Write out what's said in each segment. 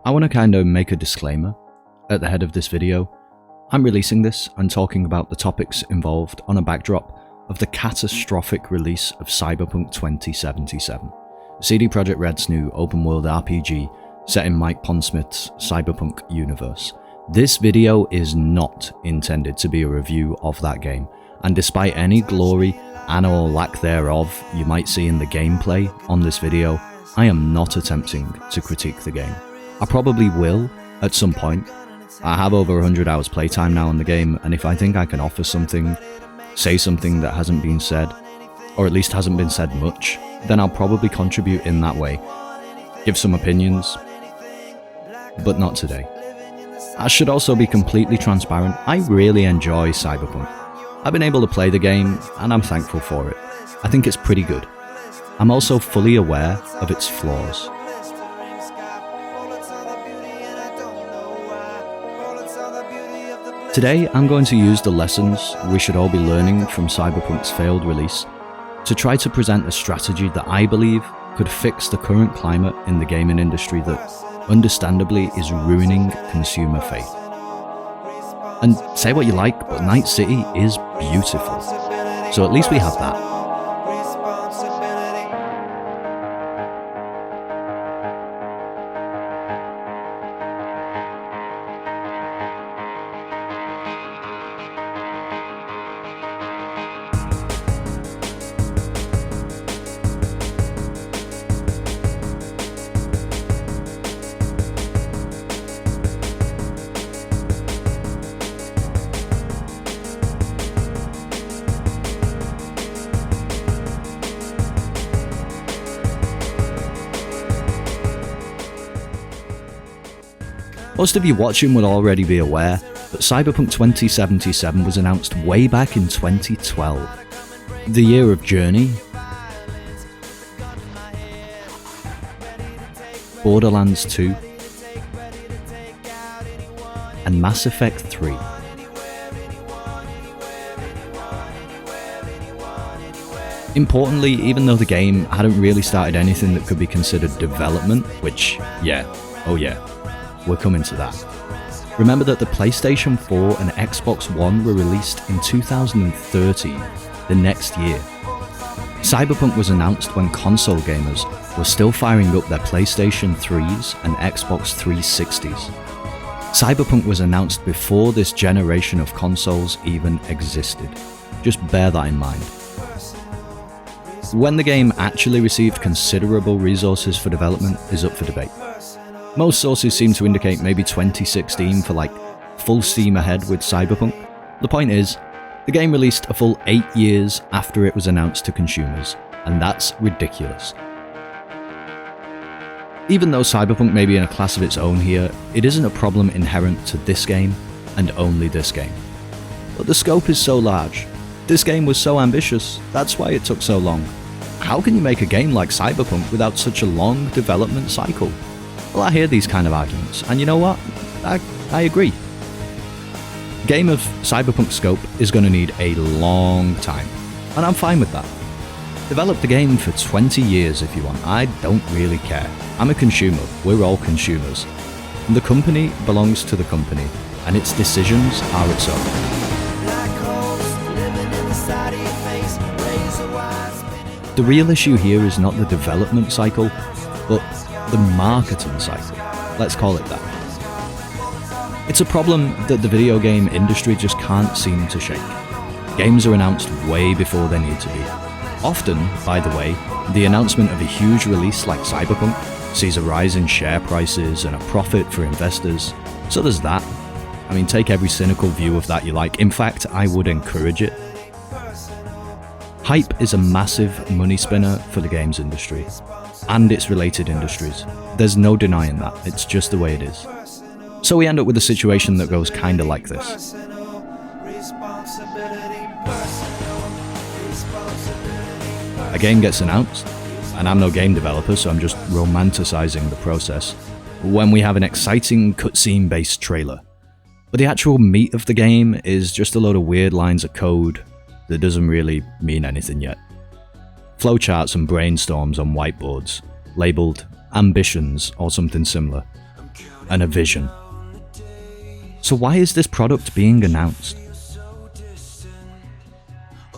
I want to kind of make a disclaimer at the head of this video. I'm releasing this and talking about the topics involved on a backdrop of the catastrophic release of Cyberpunk 2077, CD Projekt Red's new open-world RPG set in Mike Pondsmith's Cyberpunk universe. This video is not intended to be a review of that game, and despite any glory and/or lack thereof you might see in the gameplay on this video, I am not attempting to critique the game. I probably will at some point. I have over 100 hours playtime now in the game, and if I think I can offer something, say something that hasn't been said, or at least hasn't been said much, then I'll probably contribute in that way, give some opinions, but not today. I should also be completely transparent, I really enjoy Cyberpunk. I've been able to play the game, and I'm thankful for it. I think it's pretty good. I'm also fully aware of its flaws. Today, I'm going to use the lessons we should all be learning from Cyberpunk's failed release to try to present a strategy that I believe could fix the current climate in the gaming industry that, understandably, is ruining consumer faith. And say what you like, but Night City is beautiful. So at least we have that. Most of you watching will already be aware that Cyberpunk 2077 was announced way back in 2012. The year of Journey, Borderlands 2, and Mass Effect 3. Importantly, even though the game hadn't really started anything that could be considered development, which, we're coming to that. Remember that the PlayStation 4 and Xbox One were released in 2013, the next year. Cyberpunk was announced when console gamers were still firing up their PlayStation 3s and Xbox 360s. Cyberpunk was announced before this generation of consoles even existed. Just bear that in mind. When the game actually received considerable resources for development is up for debate. Most sources seem to indicate maybe 2016 for like full steam ahead with Cyberpunk. The point is, the game released a full 8 years after it was announced to consumers, and that's ridiculous. Even though Cyberpunk may be in a class of its own here, it isn't a problem inherent to this game, and only this game. But the scope is so large. This game was so ambitious, that's why it took so long. How can you make a game like Cyberpunk without such a long development cycle? Well, I hear these kind of arguments, and you know what? I agree. A game of Cyberpunk scope is going to need a long time, and I'm fine with that. Develop the game for 20 years if you want, I don't really care. I'm a consumer, we're all consumers. And the company belongs to the company, and its decisions are its own. The real issue here is not the development cycle, but the marketing cycle, let's call it that. It's a problem that the video game industry just can't seem to shake. Games are announced way before they need to be. Often, by the way, the announcement of a huge release like Cyberpunk sees a rise in share prices and a profit for investors, so there's that. I mean, take every cynical view of that you like. In fact, I would encourage it. Hype is a massive money spinner for the games industry and its related industries. There's no denying that, it's just the way it is. So we end up with a situation that goes kinda like this. A game gets announced, and I'm no game developer, so I'm just romanticizing the process, when we have an exciting cutscene based trailer. But the actual meat of the game is just a load of weird lines of code that doesn't really mean anything yet. Flowcharts and brainstorms on whiteboards, labelled ambitions or something similar. and a vision. So why is this product being announced?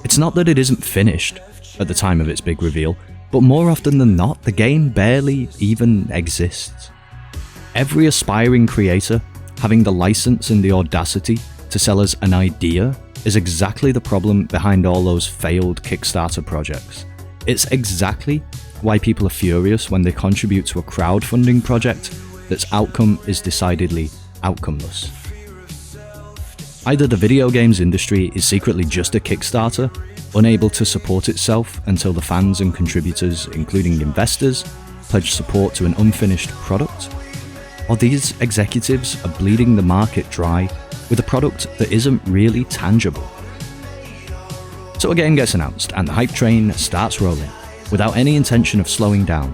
It's not that it isn't finished at the time of its big reveal, but more often than not, the game barely even exists. Every aspiring creator having the license and the audacity to sell us an idea is exactly the problem behind all those failed Kickstarter projects. It's exactly why people are furious when they contribute to a crowdfunding project that's outcome is decidedly outcomeless. Either the video games industry is secretly just a Kickstarter, unable to support itself until the fans and contributors, including investors, pledge support to an unfinished product, or these executives are bleeding the market dry with a product that isn't really tangible. So a game gets announced and the hype train starts rolling, without any intention of slowing down.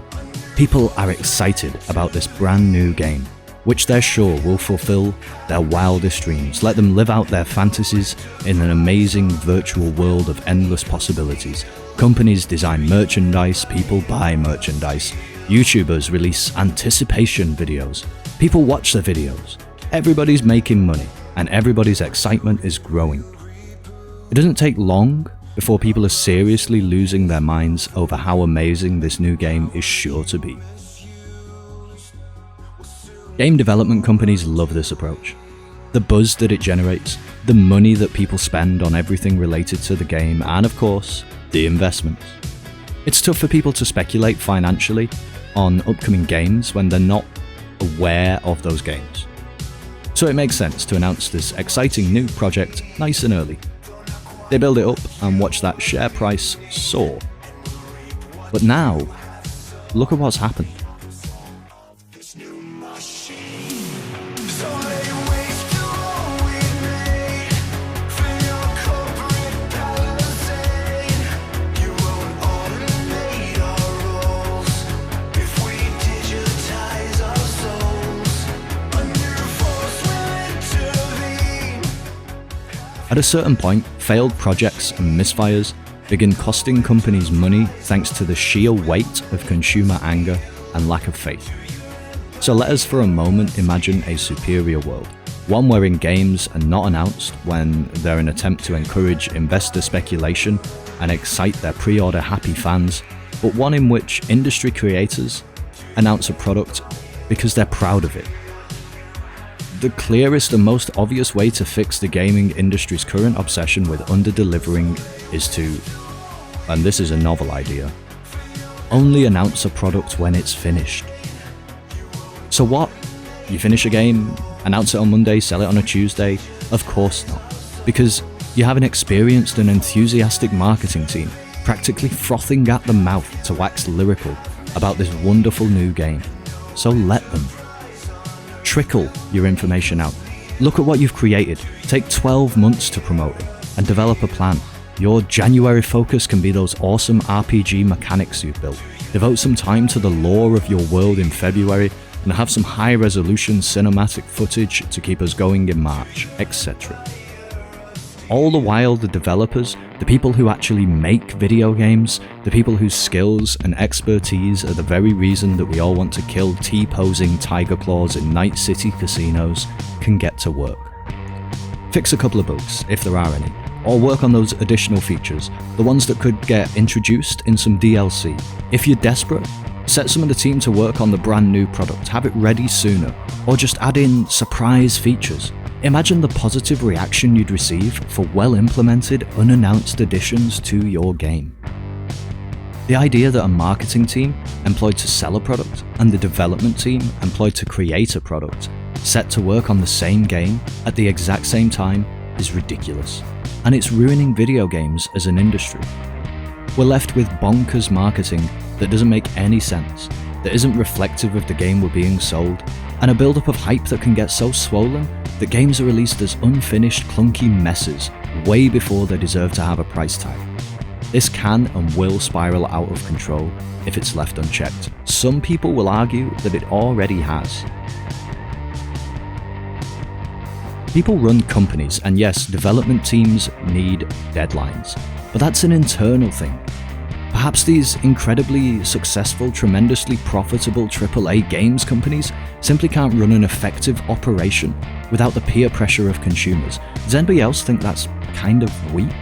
People are excited about this brand new game, which they're sure will fulfill their wildest dreams, let them live out their fantasies in an amazing virtual world of endless possibilities. Companies design merchandise, people buy merchandise, YouTubers release anticipation videos, people watch their videos, everybody's making money, and everybody's excitement is growing. It doesn't take long before people are seriously losing their minds over how amazing this new game is sure to be. Game development companies love this approach. The buzz that it generates, the money that people spend on everything related to the game, and of course, the investments. It's tough for people to speculate financially on upcoming games when they're not aware of those games. So it makes sense to announce this exciting new project nice and early. They build it up and watch that share price soar. But now, look at what's happened. At a certain point, failed projects and misfires begin costing companies money thanks to the sheer weight of consumer anger and lack of faith. So let us for a moment imagine a superior world, one wherein games are not announced when they're an attempt to encourage investor speculation and excite their pre-order happy fans, but one in which industry creators announce a product because they're proud of it. The clearest and most obvious way to fix the gaming industry's current obsession with under-delivering is to, and this is a novel idea, only announce a product when it's finished. So what? You finish a game, announce it on Monday, sell it on a Tuesday? Of course not. Because you have an experienced and enthusiastic marketing team practically frothing at the mouth to wax lyrical about this wonderful new game. So let them. Trickle your information out. Look at what you've created. Take 12 months to promote it and develop a plan. Your January focus can be those awesome RPG mechanics you've built. Devote some time to the lore of your world in February and have some high-resolution cinematic footage to keep us going in March, etc. All the while, the developers, the people who actually make video games, the people whose skills and expertise are the very reason that we all want to kill T-posing tiger claws in Night City casinos, can get to work. Fix a couple of bugs, if there are any, or work on those additional features, the ones that could get introduced in some DLC. If you're desperate, set some of the team to work on the brand new product, have it ready sooner, or just add in surprise features. Imagine the positive reaction you'd receive for well-implemented, unannounced additions to your game. The idea that a marketing team employed to sell a product and the development team employed to create a product set to work on the same game at the exact same time is ridiculous, and it's ruining video games as an industry. We're left with bonkers marketing that doesn't make any sense, that isn't reflective of the game we're being sold, and a build-up of hype that can get so swollen that games are released as unfinished, clunky messes way before they deserve to have a price tag. This can and will spiral out of control if it's left unchecked. Some people will argue that it already has. People run companies, and yes, development teams need deadlines, but that's an internal thing. Perhaps these incredibly successful, tremendously profitable AAA games companies simply can't run an effective operation without the peer pressure of consumers. Does anybody else think that's kind of weak?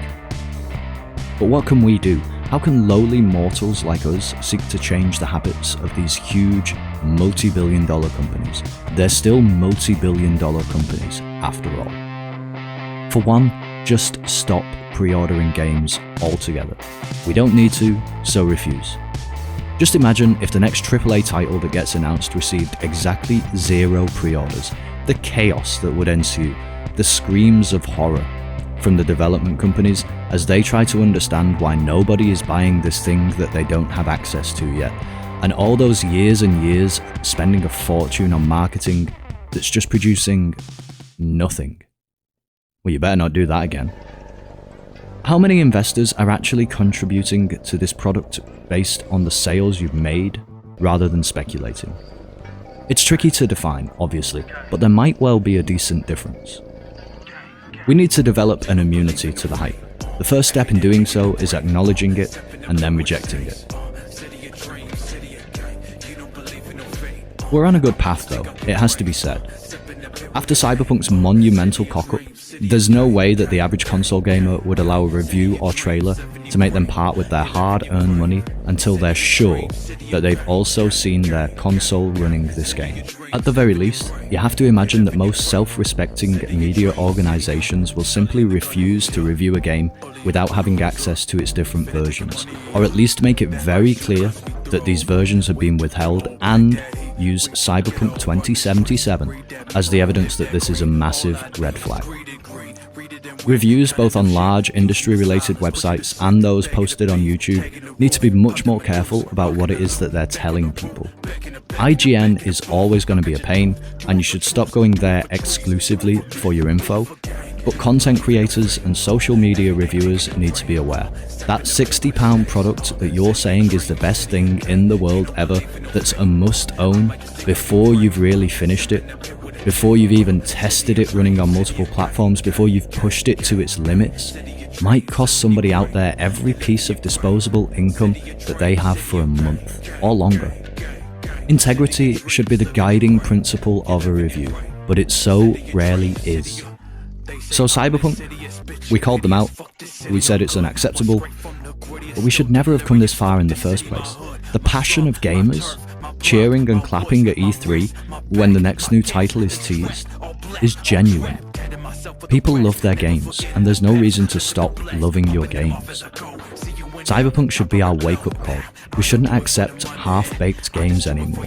But what can we do? How can lowly mortals like us seek to change the habits of these huge, multi-billion-dollar companies? They're still multi-billion-dollar companies, after all. For one, just stop pre-ordering games altogether. We don't need to, so refuse. Just imagine if the next AAA title that gets announced received exactly 0 pre-orders. The chaos that would ensue, the screams of horror from the development companies as they try to understand why nobody is buying this thing that they don't have access to yet. And all those years and years spending a fortune on marketing that's just producing nothing. Well, you better not do that again. How many investors are actually contributing to this product based on the sales you've made rather than speculating? It's tricky to define, obviously, but there might well be a decent difference. We need to develop an immunity to the hype. The first step in doing so is acknowledging it and then rejecting it. We're on a good path though, it has to be said. After Cyberpunk's monumental cock-up, there's no way that the average console gamer would allow a review or trailer to make them part with their hard-earned money until they're sure that they've also seen their console running this game. At the very least, you have to imagine that most self-respecting media organizations will simply refuse to review a game without having access to its different versions, or at least make it very clear that these versions have been withheld and use Cyberpunk 2077 as the evidence that this is a massive red flag. Reviews both on large industry-related websites and those posted on YouTube need to be much more careful about what it is that they're telling people. IGN is always going to be a pain, and you should stop going there exclusively for your info, but content creators and social media reviewers need to be aware. That £60 product that you're saying is the best thing in the world ever, that's a must-own before you've really finished it, before you've even tested it running on multiple platforms, before you've pushed it to its limits, might cost somebody out there every piece of disposable income that they have for a month or longer. Integrity should be the guiding principle of a review, but it so rarely is. So Cyberpunk, we called them out, we said it's unacceptable, but we should never have come this far in the first place. The passion of gamers, cheering and clapping at E3 when the next new title is teased, is genuine. People love their games, and there's no reason to stop loving your games. Cyberpunk should be our wake-up call. We shouldn't accept half-baked games anymore.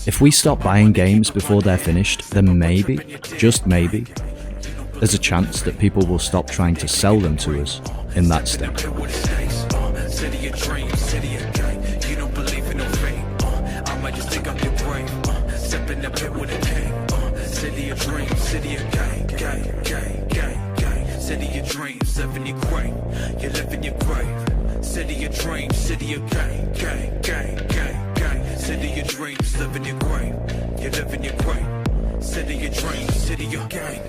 If we stop buying games before they're finished, then maybe, just maybe, there's a chance that people will stop trying to sell them to us in that state. City of dreams, city of gang, gang, gang, gang, gang. City of dreams, living your grave. You live in your grave. City of dreams, city of gang.